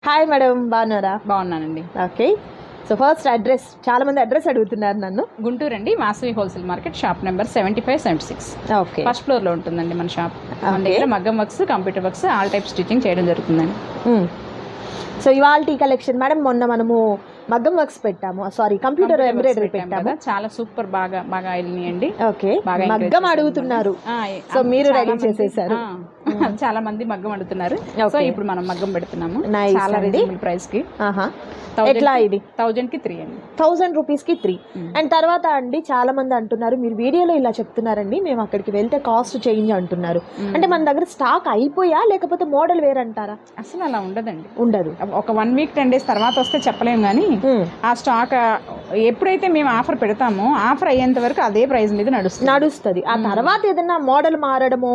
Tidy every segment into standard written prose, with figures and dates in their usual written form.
Hi madam, బాగున్నారా? బాగున్నానండి. Okay. So first address, చాలా మంది అడ్రస్ అడుగుతున్నారు నన్ను. గుంటూరు అండి, Vasavi wholesale market, shop number 7576. Okay. First ఫ్లోర్లో ఉంటుందండి మన షాప్. మన దగ్గర మగ్గం works, computer works, all type stitching చేయడం జరుగుతుందండి. సో ఇవాల్టి కలెక్షన్ మేడం, మొన్న మనము మగ్గం వర్క్స్ పెట్టాము, సారీ కంప్యూటర్ ఎంబ్రాయిడరీ పెట్టాము. చాలా సూపర్, బాగా వెళ్ళినాయండి. ఓకే, మగ్గం అడుగుతున్నారు, సో మీరు రెడీ చేసేసారు. చాలా మంది మగ్గం అడుగుతున్నారు, సో ఇప్పుడు మనం మగ్గం పెడుతున్నాము. Nice చాలా అండి. రీజనబుల్ ప్రైస్ కి. ఎట్లా ఇది? 1000 కి 3 అండి. 1000 రూపీస్ కి 3. అండ్ తర్వాత అండి, చాలా మంది అంటున్నారు మీరు వీడియోలో ఇలా చెప్తున్నారండి, మేము అక్కడికి వెళ్తే కాస్ట్ చేంజ్ అంటున్నారు. అంటే మన దగ్గర స్టాక్ అయిపోయా, లేకపోతే మోడల్ వేరంటారా? అసలు అలా ఉండదండి, ఉండదు. ఒక 1 వీక్ 10 days తర్వాత వస్తే చెప్పలేము, కానీ ఆ స్టాక్ ఎప్పుడైతే మేము ఆఫర్ పెడతామో ఆఫర్ అయ్యేంత వరకు అదే ప్రైస్ మీద నడుస్తుంది. ఆ తర్వాత ఏదైనా మోడల్ మారడమో,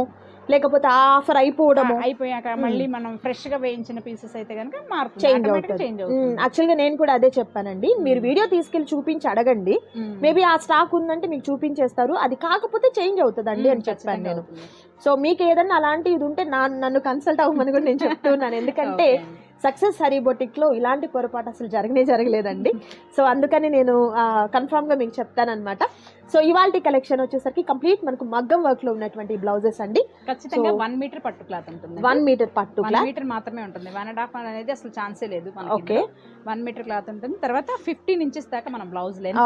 లేకపోతే ఆ ఆఫర్ అయిపోయాక మళ్ళీ మనం ఫ్రెష్ గా వేయించిన పీసెస్ అయితే కనుక చేంజ్ అవుతుంది. యాక్చువల్గా నేను కూడా అదే చెప్పానండి, మీరు వీడియో తీసుకెళ్లి చూపించి అడగండి, మేబీ ఆ స్టాక్ ఉందంటే మీకు చూపించేస్తారు, అది కాకపోతే చేంజ్ అవుతుందండి అని చెప్పాను నేను. సో మీకు ఏదన్నా అలాంటి ఇది ఉంటే నన్ను కన్సల్ట్ అవ్వమని కూడా నేను చెప్తున్నాను, ఎందుకంటే సక్సెస్ హరీ బొటిక్లో ఇలాంటి పొరపాటు అసలు జరగలేదండి. సో అందుకని నేను కన్ఫామ్గా మీకు చెప్తానమాట. సో ఇవాల్టి కలెక్షన్ వచ్చేసరికి కంప్లీట్ మనకు మగ్గం వర్క్ లో ఉన్నటువంటి బ్లౌజెస్ అండి. ఖచ్చితంగా 1 మీటర్ పట్టు క్లాత్ ఉంటుంది. 1 మీటర్ పట్టు క్లాత్, 1 మీటర్ మాత్రమే ఉంటుంది. 1.5 అనేది అసలు ఛాన్సే లేదు. ఓకే, 1 మీటర్ క్లాత్ ఉంటుంది. తర్వాత 15 ఇంచెస్ దాకా మనం బ్లౌజ్ లెంత్,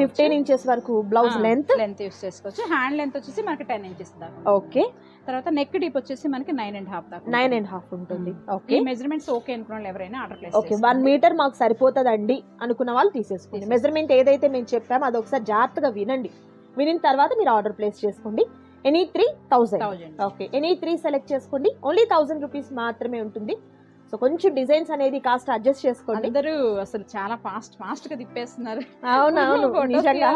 15 ఇంచెస్ వరకు బ్లౌజ్ లెంత్ యూస్ చేసుకోవచ్చు. హ్యాండ్ లెంత్ వచ్చేసి మనకి 10 ఇంచెస్ దాకా. ఓకే. తర్వాత నెక్ డీప్ వచ్చేసి మనకి 9.5 దాకా, 9.5 ఉంటుంది. ఓకే, ఈ మెజర్మెంట్స్ ఓకే అనుకున్న వాళ్ళు ఎవరైనా ఆర్డర్ ప్లేస్. ఓకే, 1 మీటర్ మాకు సరిపోతుందండి అనుకున్న వాళ్ళు తీసేసుకోండి. మెజర్మెంట్ ఏదైతే మేము చెప్పామో అది ఒకసారి జాగ్రత్తగా వినండి, వినిన తర్వాత మీరు ఆర్డర్ ప్లేస్ చేసుకోండి. ఎనీ 3000. ఓకే, ఎనీ 3 సెలెక్ట్ చేసుకోండి. ఓన్లీ 1000 రూపీస్ మాత్రమే ఉంటుంది. సో కొంచెం డిజైన్స్ అనేది కాస్ట్ అడ్జస్ట్ చేసుకోండి. అందరూ అసలు చాలా ఫాస్ట్ గా తిప్పేస్తున్నారు. అవునవును, నిజంగా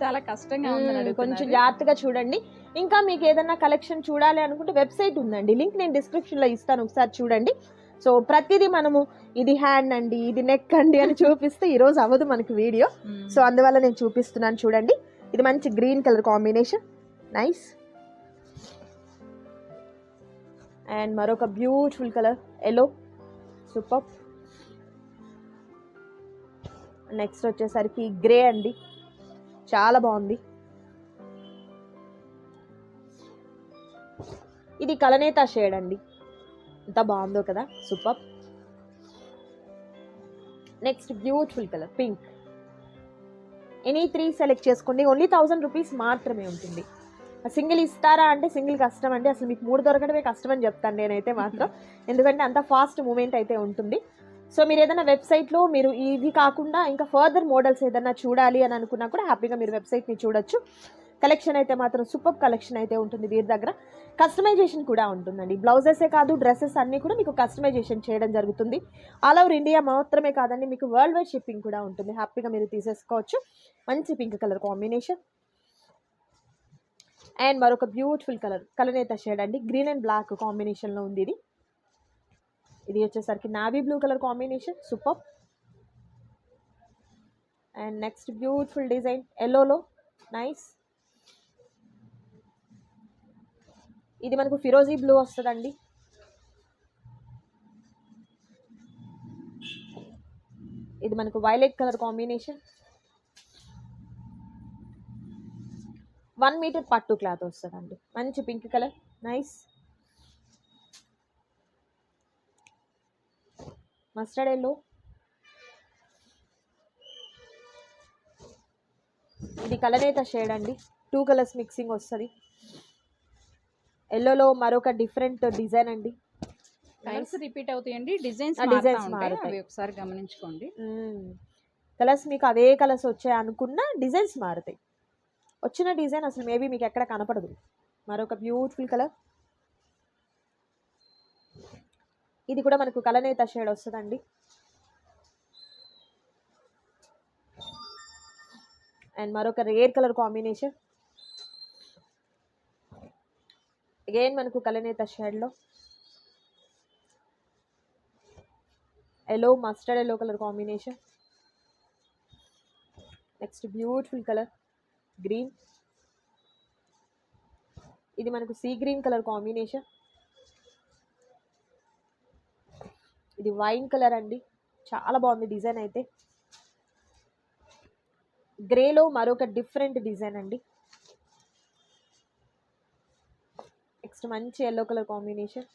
చాలా కష్టంగా ఉంది, కొంచెం జాగ్రత్తగా చూడండి. ఇంకా మీకు ఏదైనా కలెక్షన్ చూడాలి అనుకుంటే వెబ్సైట్ ఉందండి, లింక్ నేను డిస్క్రిప్షన్ లో ఇస్తాను, ఒకసారి చూడండి. సో ప్రతిదీ మనము ఇది హ్యాండ్ అండి, ఇది నెక్ అండి అని చూపిస్తే ఈ రోజు అవ్వదు మనకి వీడియో. సో అందువల్ల నేను చూపిస్తున్నాను, చూడండి. ఇది మంచి green colour combination, nice. And మరొక beautiful colour yellow, super. Next వచ్చేసరికి గ్రే అండి, చాలా బాగుంది. ఇది కలనేత షేడ్ అండి, ఎంత బాగుందో కదా, super. Next beautiful colour pink. Any 3 select చేసుకోండి. ఓన్లీ 1000 రూపీస్ మాత్రమే ఉంటుంది. సింగిల్ ఇస్తారా అంటే సింగిల్ కష్టం అండి, అసలు మీకు 3 దొరకడమే కష్టం అని చెప్తాను నేనైతే మాత్రం, ఎందుకంటే అంత ఫాస్ట్ మూమెంట్ అయితే ఉంటుంది. సో మీరు ఏదైనా వెబ్సైట్లో మీరు ఇవి కాకుండా ఇంకా ఫర్దర్ మోడల్స్ ఏదైనా చూడాలి అని అనుకున్నా కూడా హ్యాపీగా మీరు వెబ్సైట్ని చూడొచ్చు. కలెక్షన్ అయితే మాత్రం సూపర్ కలెక్షన్ అయితే ఉంటుంది వీరి దగ్గర. కస్టమైజేషన్ కూడా ఉంటుందండి, బ్లౌజెసే కాదు డ్రెస్సెస్ అన్నీ కూడా మీకు కస్టమైజేషన్ చేయడం జరుగుతుంది. ఆల్ ఓవర్ ఇండియా మాత్రమే కాదండి, మీకు వరల్డ్ వైడ్ షిప్పింగ్ కూడా ఉంటుంది, హ్యాపీగా మీరు తీసేసుకోవచ్చు. మంచి పింక్ కలర్ కాంబినేషన్. అండ్ మరొక బ్యూటిఫుల్ కలర్ కలనేత షేడ్ అండి, గ్రీన్ అండ్ బ్లాక్ కాంబినేషన్లో ఉంది ఇది. ఇది వచ్చేసరికి navy blue colour combination, super. And next beautiful design ఎల్లోలో, నైస్. ఇది మనకు ఫిరోజీ బ్లూ వస్తుందండి. ఇది మనకు వైలెట్ కలర్ కాంబినేషన్. 1 మీటర్ పట్టు క్లాత్ వస్తుందండి, మంచి pink colour, nice. Mustard yellow. ఇది కలనేత షేడ్ అండి, 2 కలర్స్ మిక్సింగ్ వస్తుంది. ఎల్లోలో మరొక డిఫరెంట్ డిజైన్ అండి, కలర్స్ రిపీట్ అవుతాయండి, డిజైన్స్ మారుతాయి, ఒకసారి గమనించుకోండి. కలర్స్ మీకు అవే కలర్స్ వచ్చాయి అనుకున్న డిజైన్స్ మారుతాయి, వచ్చిన డిజైన్ అసలు మేబీ మీకు ఎక్కడ కనపడదు. మరొక బ్యూటిఫుల్ కలర్, ఇది కూడా మనకు కలనేత షేడ్ వస్తుందండి. అండ్ మరొక రేర్ కలర్ కాంబినేషన్, అగైన్ మనకు కలనేత షేడ్లో yellow, mustard yellow colour combination. Next beautiful colour green, ఇది మనకు సీ గ్రీన్ కలర్ కాంబినేషన్. ఇది వైన్ కలర్ అండి, చాలా బాగుంది డిజైన్ అయితే. గ్రేలో మరొక డిఫరెంట్ డిజైన్ అండి. నెక్స్ట్ మంచి yellow colour combination,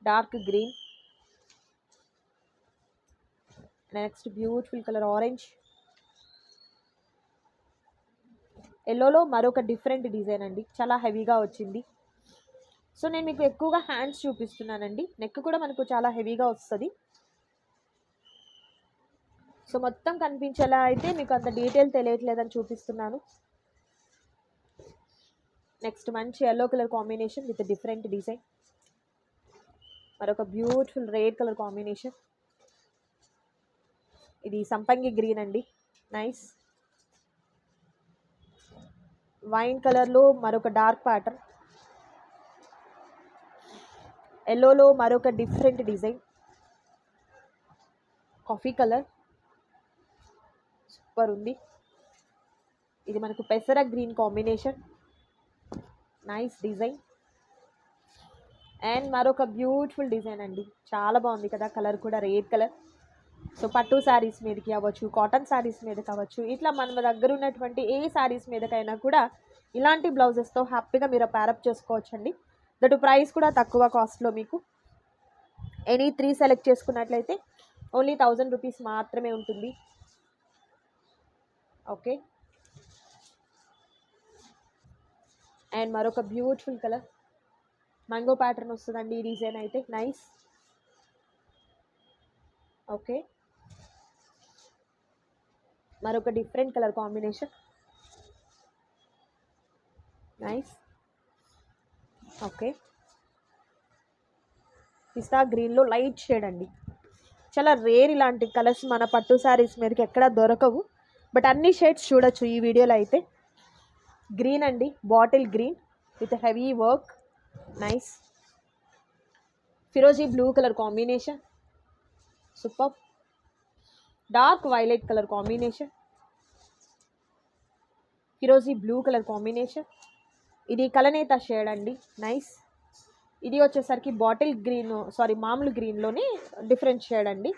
dark green, next beautiful colour orange. ఎల్లోలో మరొక డిఫరెంట్ డిజైన్ అండి, చాలా హెవీగా వచ్చింది. సో నేను మీకు ఎక్కువగా హ్యాండ్స్ చూపిస్తున్నానండి, నెక్ కూడా మనకు చాలా హెవీగా వస్తుంది. సో మొత్తం కనిపించేలా అయితే మీకు అంత డీటెయిల్ తెలియట్లేదని చూపిస్తున్నాను. నెక్స్ట్ మంచి yellow colour combination with different design, మరొక బ్యూటిఫుల్ రెడ్ కలర్ కాంబినేషన్. ఇది సంపంగి గ్రీన్ అండి, నైస్. వైన్ కలర్లో మరొక డార్క్ ప్యాటర్న్, ఎల్లోలో మరొక different design, coffee colour super ఉంది. ఇది మనకు పెసర green combination, nice design. And మరొక బ్యూటిఫుల్ డిజైన్ అండి, చాలా బాగుంది కదా, కలర్ కూడా రెడ్ కలర్. సో పట్టు శారీస్ మీదకి అవ్వచ్చు, కాటన్ శారీస్ మీద కావచ్చు, ఇట్లా మన దగ్గర ఉన్నటువంటి ఏ శారీస్ మీదకైనా కూడా ఇలాంటి బ్లౌజెస్తో హ్యాపీగా మీరు ప్యారప్ చేసుకోవచ్చండి. దట్ ప్రైస్ కూడా తక్కువ కాస్ట్లో మీకు. ఎనీ 3 సెలెక్ట్ చేసుకున్నట్లయితే ఓన్లీ 1000 రూపీస్ మాత్రమే ఉంటుంది. ఓకే. అండ్ మరొక బ్యూటిఫుల్ కలర్ మ్యాంగో ప్యాటర్న్ వస్తుందండి ఈ డిజైన్ అయితే, నైస్. ఓకే, మరొక different colour combination, nice. Okay, పిస్తా గ్రీన్లో లైట్ షేడ్ అండి, చాలా రేర్ ఇలాంటి కలర్స్ మన పట్టు శారీస్ మీదకి ఎక్కడా దొరకవు. బట్ అన్ని షేడ్స్ చూడొచ్చు ఈ వీడియోలో అయితే. గ్రీన్ అండి, bottle green with heavy work, nice. ఫిరోజీ blue colour combination, super. Dark violet colour combination, ఫిరోజీ బ్లూ కలర్ కాంబినేషన్. ఇది కలనేత షేడ్ అండి, నైస్. ఇది వచ్చేసరికి బాటిల్ గ్రీన్, సారీ మామూలు గ్రీన్లోనే డిఫరెంట్ షేడ్ అండి.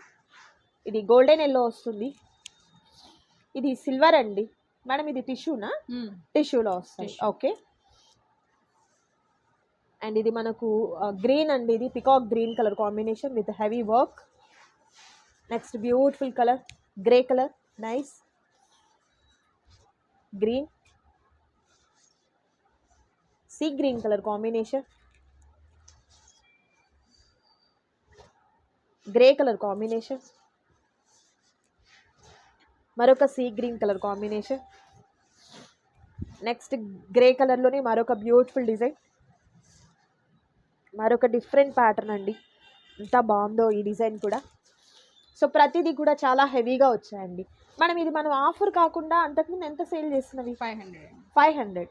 ఇది గోల్డెన్ ఎల్లో వస్తుంది. ఇది సిల్వర్ అండి మేడం, ఇది టిష్యూనా? టిష్యూలో వస్తుంది. ఓకే. అండ్ ఇది మనకు గ్రీన్ అండి, ఇది peacock green colour combination with heavy work. Next beautiful colour grey colour, nice. Green, sea green colour combination, grey colour combination, మరొక sea green colour combination. Next grey కలర్లోనే మరొక బ్యూటిఫుల్ డిజైన్, మరొక different pattern అండి, ఎంత బాగుందో ఈ design కూడా. So ప్రతిదీ కూడా చాలా హెవీగా వచ్చాయండి. మనం ఆఫర్ కాకుండా అంతకుముందు ఎంత సేల్ చేస్తున్నవి? 500.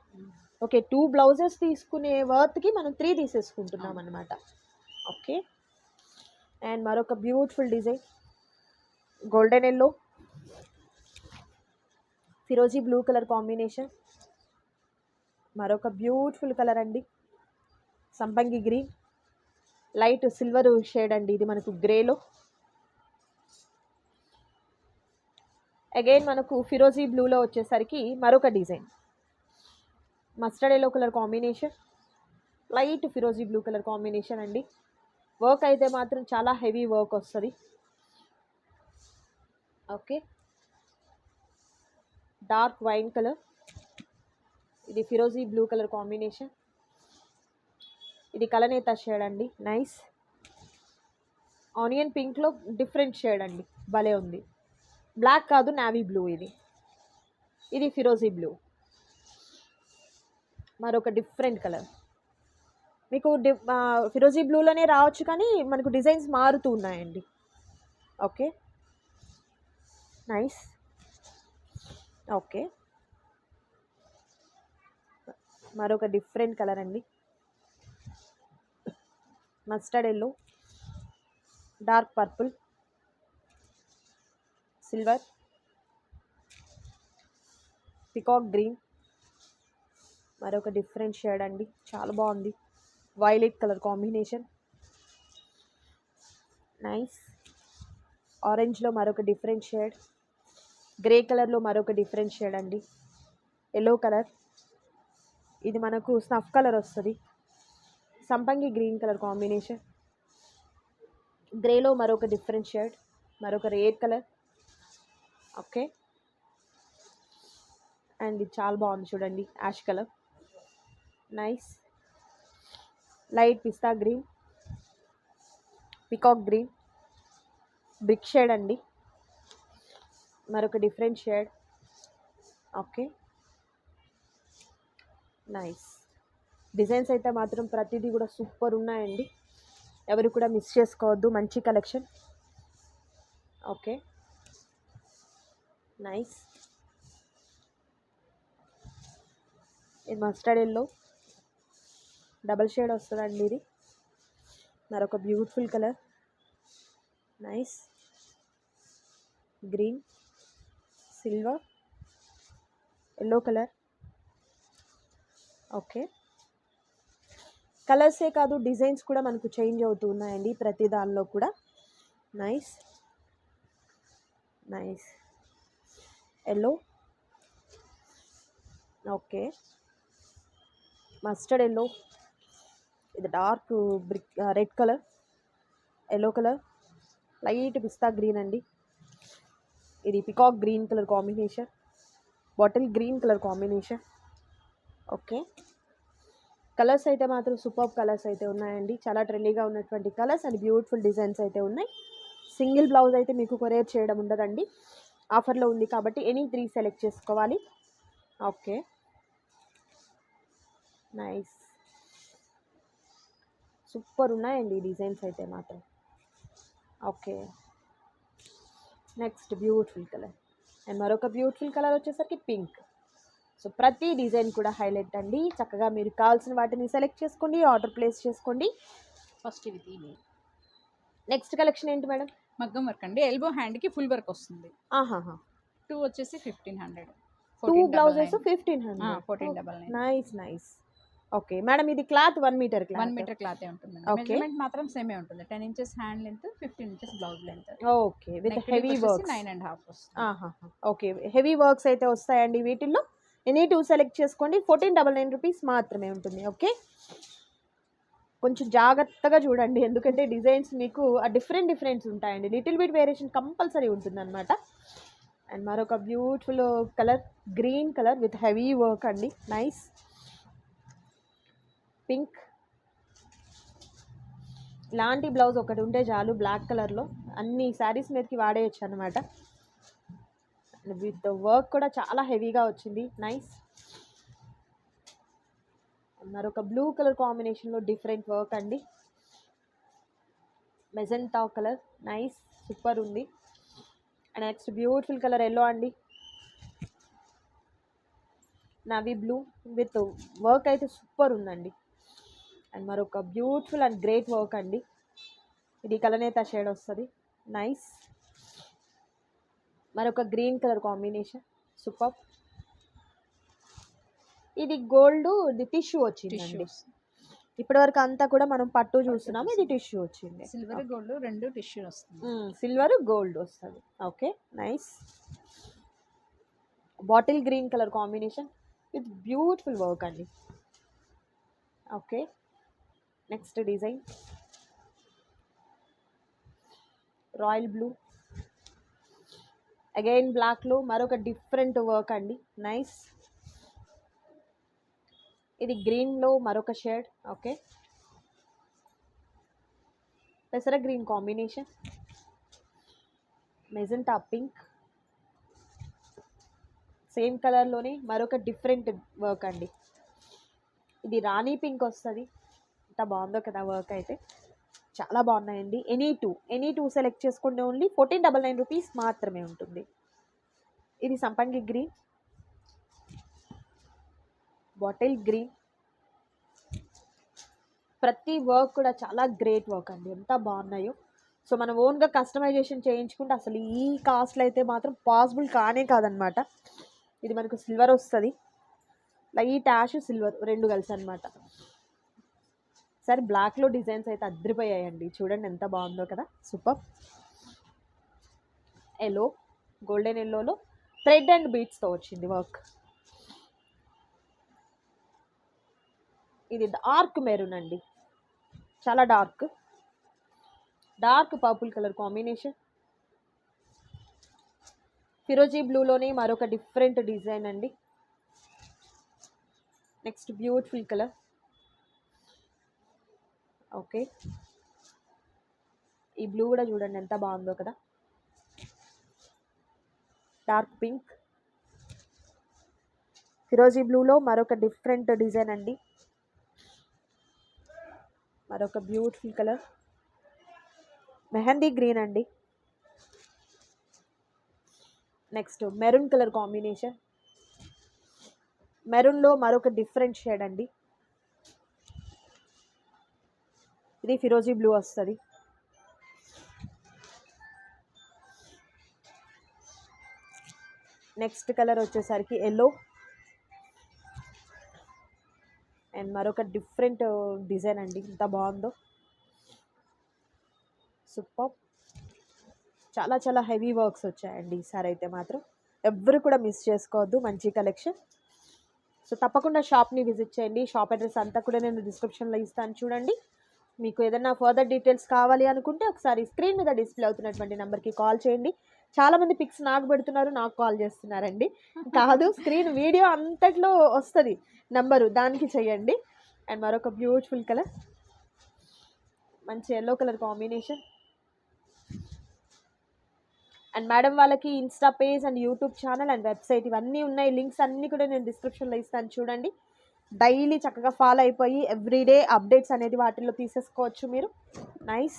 ఓకే, 2 బ్లౌజెస్ తీసుకునే వర్త్కి మనం 3 తీసేసుకుంటున్నాం అనమాట. ఓకే. అండ్ మరొక బ్యూటిఫుల్ డిజైన్, గోల్డెన్ ఎల్లో, ఫిరోజీ బ్లూ కలర్ కాంబినేషన్, మరొక బ్యూటిఫుల్ కలర్ అండి, సంపంగి గ్రీన్, లైట్ సిల్వర్ షేడ్ అండి ఇది మనకు గ్రేలో. అగైన్ మనకు ఫిరోజీ బ్లూలో వచ్చేసరికి మరొక design, mustard yellow colour combination, light ఫిరోజీ బ్లూ కలర్ కాంబినేషన్ అండి. వర్క్ అయితే మాత్రం చాలా హెవీ వర్క్ వస్తుంది. ఓకే, డార్క్ వైన్ కలర్, ఇది ఫిరోజీ బ్లూ కలర్ కాంబినేషన్, ఇది కలనేత షేడ్ అండి, నైస్. ఆనియన్ పింక్లో డిఫరెంట్ షేడ్ అండి, భలే ఉంది. బ్లాక్ కాదు, నావీ బ్లూ. ఇది ఫిరోజీ బ్లూ, మరొక డిఫరెంట్ కలర్. మీకు ఫిరోజీ బ్లూలోనే రావచ్చు కానీ మనకు డిజైన్స్ మారుతూ ఉన్నాయండి. Okay, nice. ఓకే, మరొక డిఫరెంట్ కలర్ అండి, mustard yellow, dark purple, silver, peacock green, మరొక డిఫరెంట్ షేడ్ అండి, చాలా బాగుంది. Violet colour combination, nice. ఆరెంజ్లో మరొక డిఫరెంట్ షేడ్, గ్రే కలర్లో మరొక డిఫరెంట్ షేడ్ అండి, ఎల్లో కలర్, ఇది మనకు స్నఫ్ కలర్ వస్తుంది, సంపంగి గ్రీన్ కలర్ కాంబినేషన్, గ్రేలో మరొక డిఫరెంట్ షేడ్, మరొక రేర్ కలర్. ఓకే, అండ్ ఇది చాలా బాగుంది చూడండి, యాష్ కలర్. నైస్. లైట్ పిస్తా green, peacock green, brick shade అండి, మరొక different shade. Okay, nice. Designs అయితే మాత్రం ప్రతిదీ కూడా సూపర్ ఉన్నాయండి, ఎవరు కూడా మిస్ చేసుకోవద్దు, మంచి కలెక్షన్. Okay, nice. ఇది మస్టర్డ్ ఎల్లో, డబల్ షేడ్ వస్తుందండి ఇది, మరొక beautiful colour. Nice. Green, silver, yellow colour. Okay, కలర్సే కాదు డిజైన్స్ కూడా మనకు చేంజ్ అవుతూ ఉన్నాయండి ప్రతి దానిలో కూడా. Nice nice. Yellow, okay, mustard yellow, ఇది dark brick red colour, yellow colour, light పిస్తా గ్రీన్ అండి, ఇది peacock green colour combination, bottle green colour combination. Okay, colours అయితే మాత్రం సూపర్ కలర్స్ అయితే ఉన్నాయండి, చాలా ట్రెండీగా ఉన్నటువంటి కలర్స్ అండ్ బ్యూటిఫుల్ డిజైన్స్ అయితే ఉన్నాయి. సింగిల్ బ్లౌజ్ అయితే మీకు కొరియర్ చేయడం ఉండదండి, ఆఫర్లో ఉంది కాబట్టి ఎనీ 3 సెలెక్ట్ చేసుకోవాలి. Okay, nice. సూపర్ ఉన్నాయండి ఈ డిజైన్స్ అయితే మాత్రం. Okay, next beautiful colour, and మరొక బ్యూటిఫుల్ కలర్ వచ్చేసరికి పింక్. సో ప్రతి డిజైన్ కూడా హైలైట్ అండి, చక్కగా మీరు కావాల్సిన వాటిని సెలెక్ట్ చేసుకోండి, ఆర్డర్ ప్లేస్ చేసుకోండి. ఫస్ట్ ఇది తీయండి. నెక్స్ట్ కలెక్షన్ ఏంటి మేడం? మగ్గం వర్క్ అండి, ఎల్బో హ్యాండ్కి ఫుల్ వర్క్ వస్తుంది. ఆహాహా, 2 వచ్చేసి 1500, 2 blouses 1500. 1499. Nice nice. Okay madam, ఇది cloth 1 metre 1 cloth. Metre cloth ఉంటుంది. Okay. మెజర్మెంట్ మాత్రం సేమే ఉంటుంది, 10 inches hand length, 15 inches blouse length. Okay, with heavy works. 9.5 వస్తుంది. ఆహాహా, ఓకే, హెవీ వర్క్స్ అయితే వస్తాయండి వీటిల్లో. ఎనీ 2 సెలెక్ట్ చేసుకోండి, 1499 రూపీస్ మాత్రమే ఉంటుంది. ఓకే, కొంచెం జాగ్రత్తగా చూడండి, ఎందుకంటే డిజైన్స్ మీకు డిఫరెంట్స్ ఉంటాయండి, లిటిల్ బిట్ వేరియేషన్ కంపల్సరీ ఉంటుంది అనమాట. అండ్ మరొక beautiful colour, green colour with heavy work అండి. నైస్. పింక్, ఇలాంటి బ్లౌజ్ ఒకటి ఉంటే చాలు, బ్లాక్ కలర్లో అన్ని శారీస్ మీదకి వాడేయచ్చు అనమాట. విత్ వర్క్ కూడా చాలా హెవీగా వచ్చింది. నైస్. మరొక బ్లూ కలర్ కాంబినేషన్లో డిఫరెంట్ వర్క్ అండి, మెజెంటా కలర్. నైస్, సూపర్ ఉంది. And next beautiful colour yellow అండి, నవీ బ్లూ విత్ వర్క్ అయితే సూపర్ ఉందండి. అండ్ మరొక బ్యూటిఫుల్ అండ్ గ్రేట్ వర్క్ అండి, ఇది కలనేత షేడ్ వస్తుంది. నైస్. మరొక గ్రీన్ కలర్ కాంబినేషన్, సూపర్. ఇది గోల్డ్, ఇది టిష్యూ వచ్చిందండి. ఇప్పటి వరకు అంతా కూడా మనం పట్టు చూస్తున్నాము, ఇది టిష్యూ వచ్చింది. సిల్వర్ గోల్డ్ రెండు టిష్యూ వస్తుంది. సిల్వర్ గోల్డ్ వస్తుంది. Okay, nice. Bottle green colour combination with beautiful work అండి. Okay, next design royal blue, again బ్లాక్లో మరొక డిఫరెంట్ వర్క్ అండి. నైస్. ఇది గ్రీన్లో మరొక షేడ్. ఓకే, పెసర green combination, magenta pink, same కలర్లోనే మరొక డిఫరెంట్ వర్క్ అండి, ఇది రాణి పింక్ వస్తుంది. ఎంత బాగుందో కదా వర్క్ అయితే, చాలా బాగున్నాయండి. ఎనీ టూ సెలెక్ట్ చేసుకుంటే ఓన్లీ 1499 రూపీస్ మాత్రమే ఉంటుంది. ఇది సంపంగి గ్రీన్, బాటిల్ గ్రీన్, ప్రతి వర్క్ కూడా చాలా గ్రేట్ వర్క్ అండి, ఎంత బాగున్నాయో. సో మనం ఓన్గా కస్టమైజేషన్ చేయించుకుంటే అసలు ఈ కాస్ట్లో అయితే మాత్రం పాసిబుల్ కానే కాదనమాట. ఇది మనకు సిల్వర్ వస్తుంది, లైట్ యాష్ సిల్వర్ రెండు కలిసి అనమాట. సరే బ్లాక్లో డిజైన్స్ అయితే అద్దరిపోయాయండి, చూడండి ఎంత బాగుందో కదా, సూపర్. ఎల్లో, గోల్డెన్ ఎల్లోలో థ్రెడ్ అండ్ బీట్స్తో వచ్చింది వర్క్. ఇది డార్క్ మెరూన్ అండి, చాలా డార్క్ పర్పుల్ కలర్ కాంబినేషన్. ఫిరోజీ బ్లూలోనే మరొక డిఫరెంట్ డిజైన్ అండి. Next beautiful colour. ఓకే, ఈ బ్లూ కూడా చూడండి ఎంత బాగుందో కదా, డార్క్ పింక్. ఫిరోజీ బ్లూలో మరొక డిఫరెంట్ డిజైన్ అండి, మరొక బ్యూటిఫుల్ కలర్. మెహందీ గ్రీన్ అండి. నెక్స్ట్ మెరూన్ కలర్ కాంబినేషన్, మెరూన్లో మరొక డిఫరెంట్ షేడ్ అండి. ఇది ఫిరోజీ బ్లూ వస్తుంది. నెక్స్ట్ కలర్ వచ్చేసరికి ఎల్లో అండ్ మరొక డిఫరెంట్ డిజైన్ అండి, ఎంత బాగుందో, సూపర్. చాలా చాలా హెవీ వర్క్స్ వచ్చాయండి ఈసారి అయితే మాత్రం, ఎవ్వరు కూడా మిస్ చేసుకోవద్దు, మంచి కలెక్షన్. సో తప్పకుండా షాప్ని విజిట్ చేయండి. షాప్ అడ్రస్ అంతా కూడా నేను డిస్క్రిప్షన్లో ఇస్తాను, చూడండి. మీకు ఏదైనా ఫర్దర్ డీటెయిల్స్ కావాలి అనుకుంటే ఒకసారి స్క్రీన్ మీద డిస్ప్లే అవుతున్నటువంటి నెంబర్కి కాల్ చేయండి. చాలామంది పిక్స్ నాకు పెడుతున్నారు, నాకు కాల్ చేస్తున్నారండి. కాదు, స్క్రీన్ వీడియో అంతట్లో వస్తుంది నెంబరు, దానికి చేయండి. అండ్ మరొక బ్యూటిఫుల్ కలర్, మంచి yellow colour combination. And madam వాళ్ళకి insta page and YouTube channel and website ఇవన్నీ ఉన్నాయి, లింక్స్ అన్నీ కూడా నేను డిస్క్రిప్షన్లో ఇస్తాను, చూడండి. డైలీ చక్కగా ఫాలో అయిపోయి ఎవ్రీడే అప్డేట్స్ అనేది వాటిల్లో తీసేసుకోవచ్చు మీరు. నైస్.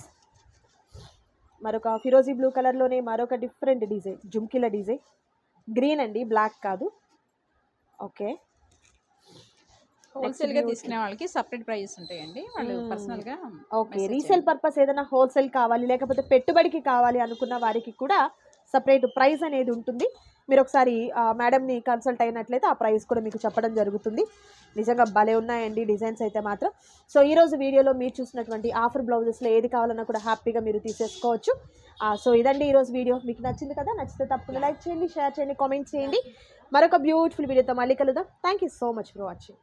మరొక ఫిరోజీ బ్లూ కలర్లోనే మరొక డిఫరెంట్ డిజైన్, జుమ్కీల డిజైన్, గ్రీన్ అండి, బ్లాక్ కాదు. ఓకే, హోల్సేల్గా తీసుకునే వాళ్ళకి సపరేట్ ప్రైజెస్ ఉంటాయండి, వాళ్ళు పర్సనల్గా. ఓకే, రీసేల్ పర్పస్ ఏదైనా హోల్సేల్ కావాలి లేకపోతే పెట్టుబడికి కావాలి అనుకున్న వారికి కూడా సపరేట్ ప్రైస్ అనేది ఉంటుంది. మీరు ఒకసారి మేడంని కన్సల్ట్ అయినట్లయితే ఆ ప్రైస్ కూడా మీకు చెప్పడం జరుగుతుంది. నిజంగా భలే ఉన్నాయండి డిజైన్స్ అయితే మాత్రం. సో ఈరోజు వీడియోలో మీరు చూసినటువంటి ఆఫర్ బ్లౌజెస్లో ఏది కావాలన్నా కూడా హ్యాపీగా మీరు తీసేసుకోవచ్చు. సో ఇదండి ఈరోజు వీడియో. మీకు నచ్చింది కదా, నచ్చితే తప్పకుండా లైక్ చేయండి, షేర్ చేయండి, కామెంట్ చేయండి. మరొక బ్యూటిఫుల్ వీడియోతో మళ్ళీ కలుద్దాం. Thank you so much for watching.